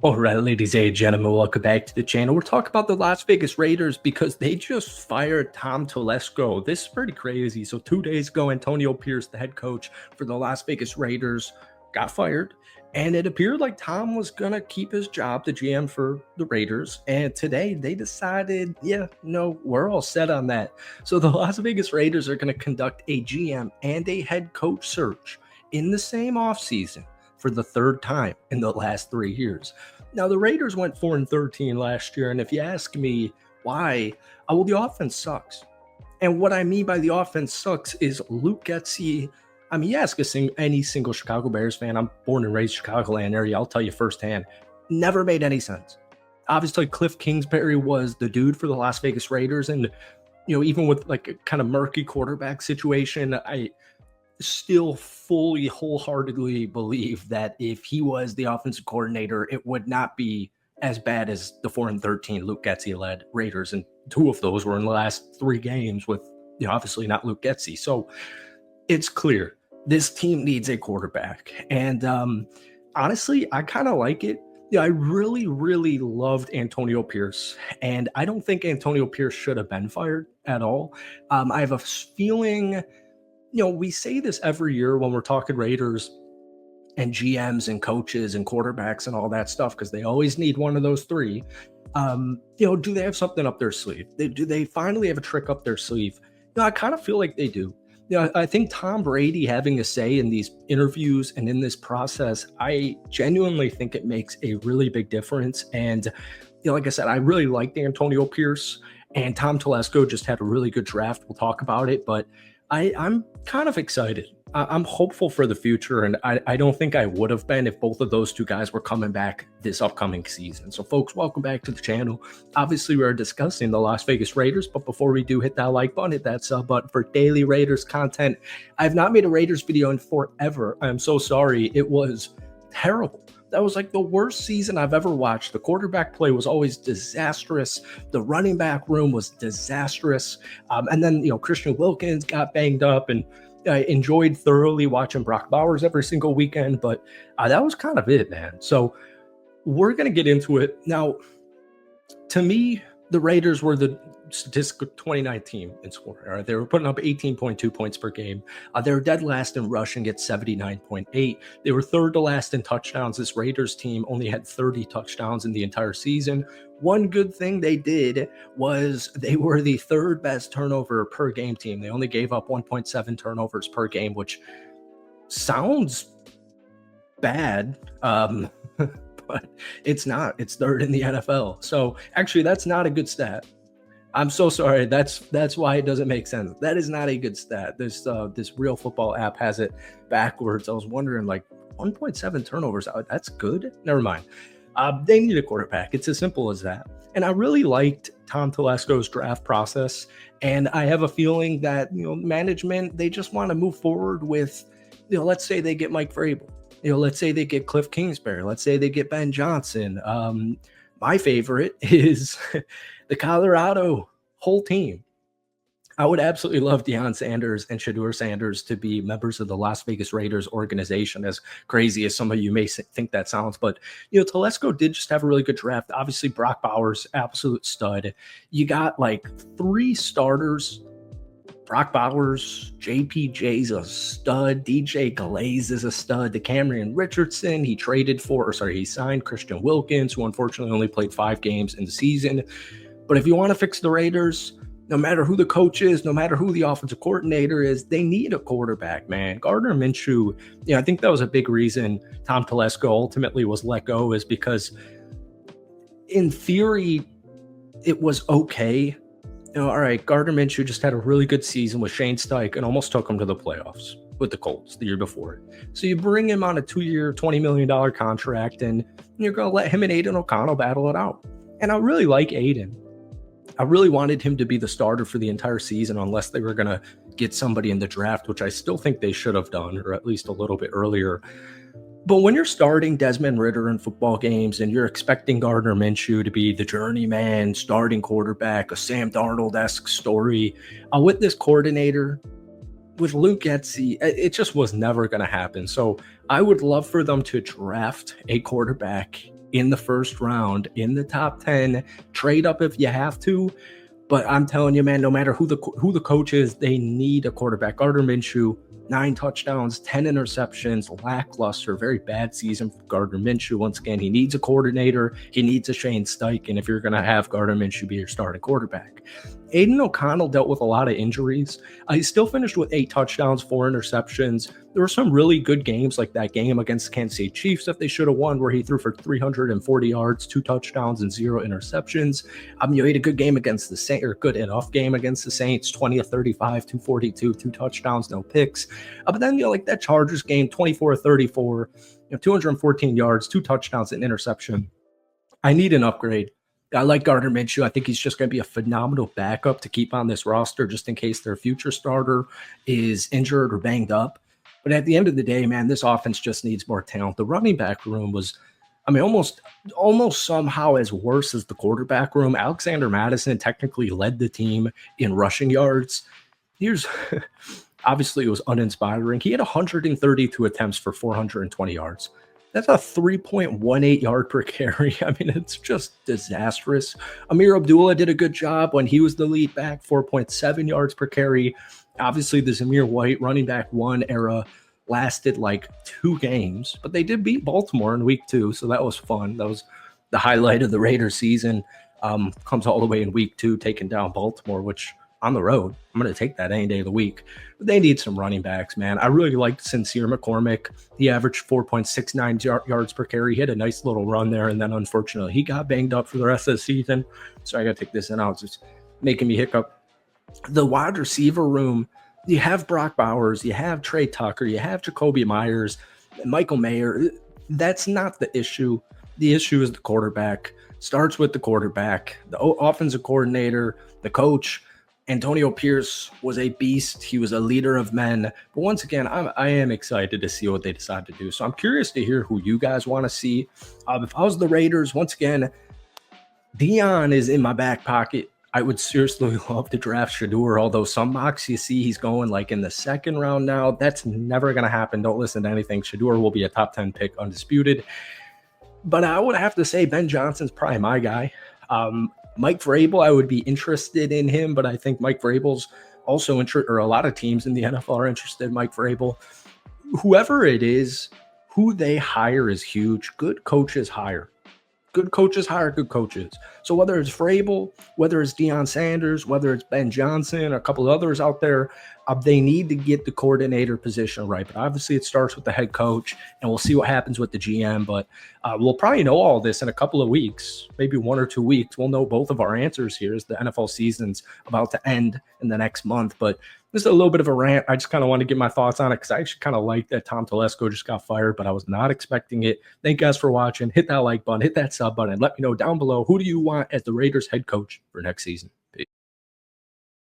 All right, ladies and gentlemen, welcome back to the channel. We're talking about the Las Vegas Raiders because they just fired Tom Telesco. This is pretty crazy. So 2 days ago, Antonio Pierce, the head coach for the Las Vegas Raiders, got fired. And it appeared like Tom was going to keep his job, the GM for the Raiders. And today they decided, we're all set on that. So the Las Vegas Raiders are going to conduct a GM and a head coach search in the same offseason for the third time in the last 3 years. Now, the Raiders went 4-13 last year, and if you ask me why, well, the offense sucks. And what I mean by the offense sucks is Luke Getsy. I mean, you ask any single Chicago Bears fan, I'm born and raised Chicagoland area, I'll tell you firsthand, never made any sense. Obviously, Cliff Kingsbury was the dude for the Las Vegas Raiders, and, even with like a kind of murky quarterback situation, I still fully, wholeheartedly believe that if he was the offensive coordinator, it would not be as bad as the 4-13 Luke Getsy led Raiders. And 2 of those were in the last 3 games with, obviously not Luke Getsy. So it's clear this team needs a quarterback. And honestly, I kind of like it. I really, really loved Antonio Pierce, and I don't think Antonio Pierce should have been fired at all. I have a feeling, we say this every year when we're talking Raiders and GMs and coaches and quarterbacks and all that stuff, because they always need one of those 3. Do they have something up their sleeve? Do they finally have a trick up their sleeve? I kind of feel like they do. I think Tom Brady having a say in these interviews and in this process, I genuinely think it makes a really big difference. And, like I said, I really liked Antonio Pierce, and Tom Telesco just had a really good draft. We'll talk about it, but I'm kind of excited. I'm hopeful for the future, and I don't think I would have been if both of those 2 guys were coming back this upcoming season. So, folks, welcome back to the channel. Obviously, we're discussing the Las Vegas Raiders, but before we do, hit that like button, hit that sub button for daily Raiders content. I have not made a Raiders video in forever. I'm so sorry. It was terrible. That was like the worst season I've ever watched. The quarterback play was always disastrous. The running back room was disastrous. And then, Christian Wilkins got banged up, and I enjoyed thoroughly watching Brock Bowers every single weekend, but that was kind of it, man. So we're going to get into it. Now, to me, the Raiders were the statistical 29th team in scoring. Right? They were putting up 18.2 points per game. They were dead last in rushing at 79.8. They were third to last in touchdowns. This Raiders team only had 30 touchdowns in the entire season. One good thing they did was they were the 3rd best turnover per game team. They only gave up 1.7 turnovers per game, which sounds bad. But it's not. It's 3rd in the NFL. So actually, that's not a good stat. I'm so sorry. That's why it doesn't make sense. That is not a good stat. This Real Football app has it backwards. I was wondering, like, 1.7 turnovers. That's good. Never mind. They need a quarterback. It's as simple as that. And I really liked Tom Telesco's draft process. And I have a feeling that, management, they just want to move forward with, let's say they get Mike Vrabel. Let's say they get Cliff Kingsbury. Let's say they get Ben Johnson. My favorite is the Colorado whole team. I would absolutely love Deion Sanders and Shedeur Sanders to be members of the Las Vegas Raiders organization, as crazy as some of you may think that sounds. But, Telesco did just have a really good draft. Obviously, Brock Bowers, absolute stud. You got like 3 starters. Brock Bowers, JPJ's a stud. DJ Glaze is a stud. DeCamerion Richardson, he signed Christian Wilkins, who unfortunately only played 5 games in the season. But if you want to fix the Raiders, no matter who the coach is, no matter who the offensive coordinator is, they need a quarterback, man. Gardner Minshew, I think that was a big reason Tom Telesco ultimately was let go, is because in theory, it was okay. All right, Gardner Minshew just had a really good season with Shane Steichen and almost took him to the playoffs with the Colts the year before. So you bring him on a 2-year, $20 million contract, and you're going to let him and Aiden O'Connell battle it out. And I really like Aiden. I really wanted him to be the starter for the entire season unless they were going to get somebody in the draft, which I still think they should have done, or at least a little bit earlier. But when you're starting Desmond Ridder in football games and you're expecting Gardner Minshew to be the journeyman starting quarterback, a Sam Darnold-esque story, with this coordinator, with Luke Getsy, it just was never going to happen. So I would love for them to draft a quarterback in the first round, in the top 10. Trade up if you have to. But I'm telling you, man, no matter who the coach is, they need a quarterback. Gardner Minshew, 9 touchdowns, 10 interceptions, lackluster, very bad season for Gardner Minshew. Once again, he needs a coordinator. He needs a Shane Steichen if you're going to have Gardner Minshew be your starting quarterback. Aiden O'Connell dealt with a lot of injuries. He still finished with 8 touchdowns, 4 interceptions. There were some really good games, like that game against the Kansas City Chiefs that they should have won, where he threw for 340 yards, 2 touchdowns, and 0 interceptions. He had a good game against the Saints, or good enough game against the Saints, 20 of 35, 242, 2 touchdowns, no picks. But then, like that Chargers game, 24-34, 214 yards, 2 touchdowns, and interception. I need an upgrade. I like Gardner Minshew. I think he's just going to be a phenomenal backup to keep on this roster just in case their future starter is injured or banged up. But at the end of the day, man, this offense just needs more talent. The running back room was, almost somehow as worse as the quarterback room. Alexander Mattison technically led the team in rushing yards. Obviously, it was uninspiring. He had 132 attempts for 420 yards. That's a 3.18 yard per carry. It's just disastrous. Amir Abdullah did a good job when he was the lead back, 4.7 yards per carry. Obviously, the Zamir White running back 1 era lasted like 2 games, but they did beat Baltimore in week 2, so that was fun. That was the highlight of the Raiders season. Comes all the way in week 2, taking down Baltimore, which on the road, I'm going to take that any day of the week. But they need some running backs, man. I really liked Sincere McCormick. He averaged 4.69 yards per carry. He had a nice little run there, and then unfortunately, he got banged up for the rest of the season. So I got to take this in out. It's just making me hiccup. The wide receiver room, you have Brock Bowers, you have Trey Tucker, you have Jacoby Myers, Michael Mayer. That's not the issue. The issue is the quarterback. Starts with the quarterback, the offensive coordinator, the coach. Antonio Pierce was a beast. He was a leader of men. But once again, I am excited to see what they decide to do. So I'm curious to hear who you guys want to see. If I was the Raiders, once again, Dion is in my back pocket. I would seriously love to draft Shedeur, although some mocks you see he's going like in the 2nd round now. That's never going to happen. Don't listen to anything. Shedeur will be a top 10 pick, undisputed. But I would have to say Ben Johnson's probably my guy. Mike Vrabel, I would be interested in him, but I think Mike Vrabel's also interested, or a lot of teams in the NFL are interested in Mike Vrabel. Whoever it is, who they hire is huge. Good coaches hire. Good coaches hire good coaches. So whether it's Vrabel, whether it's Deion Sanders, whether it's Ben Johnson, a couple of others out there, they need to get the coordinator position right. But obviously it starts with the head coach, and we'll see what happens with the GM. But we'll probably know all this in a couple of weeks, maybe 1 or 2 weeks. We'll know both of our answers here as the NFL season's about to end in the next month. But this is a little bit of a rant. I just kind of want to get my thoughts on it because I actually kind of like that Tom Telesco just got fired, but I was not expecting it. Thank you guys for watching. Hit that like button, hit that sub button. Let me know down below, who do you want as the Raiders head coach for next season?